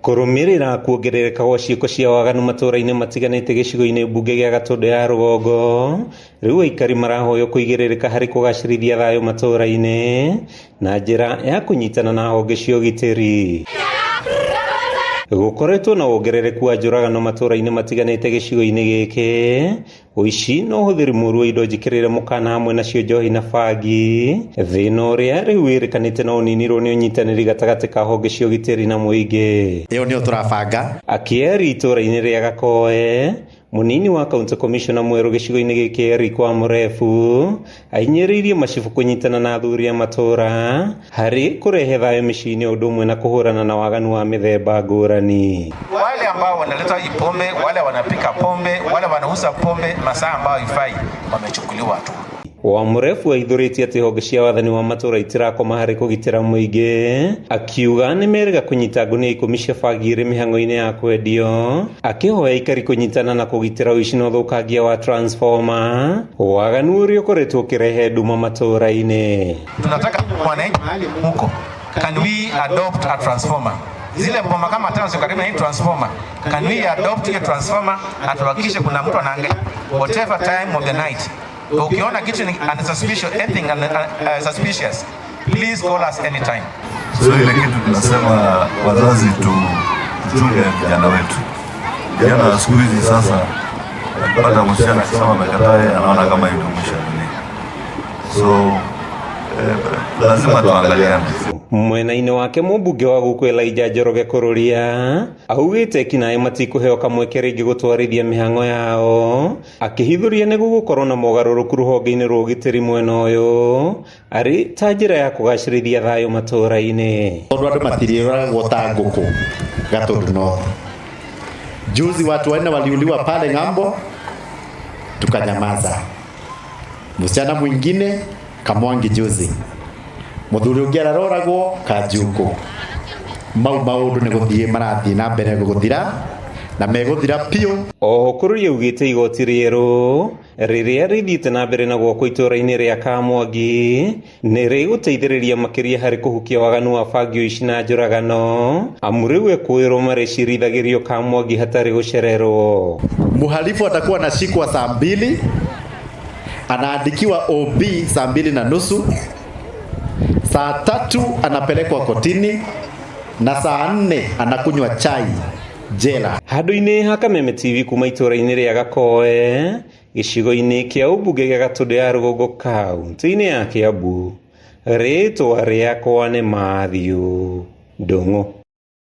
Kurumirira kuongerereka gwa ciiko cia waganu matũra-inĩ matiganĩte gĩcigo-inĩ mbunge gĩa Gatũndũ ya rũgongo, rĩu aikari marahoywo kũigĩrĩrĩka harĩ kũgacĩrithia thayũ matũra-inĩ na njĩra ya kũnyitana na honge cia ũgitĩri. Gũkoretwo na wongerereku wa njũragano matũra-inĩ matiganĩte gĩcigo-inĩ gĩkĩ, ũici na ũhũthĩri mũũru wa indo njĩkĩrĩre mũkana hamwe nacio njohi na bangi, thĩna ũrĩa rĩu wĩrĩkanĩte na ũninirwo nĩ ũnyitanĩri gatagatĩ ka honge cia ũgitĩri na mũingĩ. Ĩyo nĩyo tũrabanga. Akĩaria itũra-inĩ rĩa Gakoe, munini wa county commissioner mwerũ gĩcigo-inĩ gĩkĩ Eric Wamurefu ainyĩrĩirie macibu kũnyitana na athuri a matũra harĩ kũrehe thayũ mĩciĩ-inĩ ũndũ ũmwe na kũhũrana na waganu wa mĩthemba ngũrani. Wale ambao wanaleta pombe, wale wanapika pombe, wale wanauza pombe masaa ambayo haifai wamechukuliwa tu. Wamurefu aithũrĩtie atĩ honge cia wathani wa matũra itirakoma harĩ kũgitĩra mũingĩ, akiuga nĩ merĩga kũnyita ngũnia 10 cia bangi irĩ mĩhang'o-inĩ ya kwendio, akĩhoya aikari kũnyitana na kũgitĩra ũici na ũthũkangia wa transformer, waganu ũrĩa ũkoretwo ũkĩrehe nduma matũra-inĩ. Tunataka mwananchi huko, can we adopt a transformer? Zile bomba kama tano ziko karibu na hii transformer, can we adopt hiyo transformer na tuhakikishe kuna mtu anaangalia whatever time of the night. Ukiona kitu ni unsuspicious, anything suspicious, please call us anytime. So ile kitu tunasema wazazi tuchunge vijana wetu. Vijana siku hizi sasa akipata msichana akisema amekatae anaona kama yuko mshani. So lazima tuangaliane. Mwena-inĩ wake mũmbunge wa gũkũ Elijah Njoroge Kururia augĩte ekinaĩ matikũheo kamweke rĩngĩ gũtwarithia mĩhang'o yao, akĩhithũria nĩ gũgũkorwo na mogarũrũku rũhonge-inĩ rwa ũgitĩri mwena ũyũ arĩ ta njĩra ya kũgacĩrithia thayũ matũra-inĩ. Tondũ andũ matirĩũragwo ta ngũkũ Gatũndũ North. Juzi watu wanne waliuliwa pale ng'ambo, tukanyamaza. Msichana mwingine Kamwangi juzi, muthuri ungi araroragwo Kanjuku. Mau maundu ni guthie marathie na mbere guthira na meguthira piu. Oho Kururia augĩte igoti rĩerũ rĩrĩa rĩthiĩte na mbere na gwakwo itũra-inĩ rĩa Kamwangi nĩ rĩgũteithĩrĩria makĩria harĩ kũhukia waganu wa bangi, ũici na njũragano, amu rĩu ekwĩrwo marĩcirithagĩrio Kamwangi hatarĩ gũcererwo. Muhalifu atakuwa anashikwa saa 2, anaandikiwa OB saa 2:30, saa 3 anapelekwa kotini na saa 4 anakunywa chai jela. Handũ-inĩ ha Kameme TV kuma itũra-inĩ rĩa Gakoe, gĩcigo-inĩ kĩa ũmbunge gĩa Gatũndũ ya rũgongo kaunti-inĩ ya Kiambu, rĩtwa rĩakwa nĩ Matthew Ndung'u.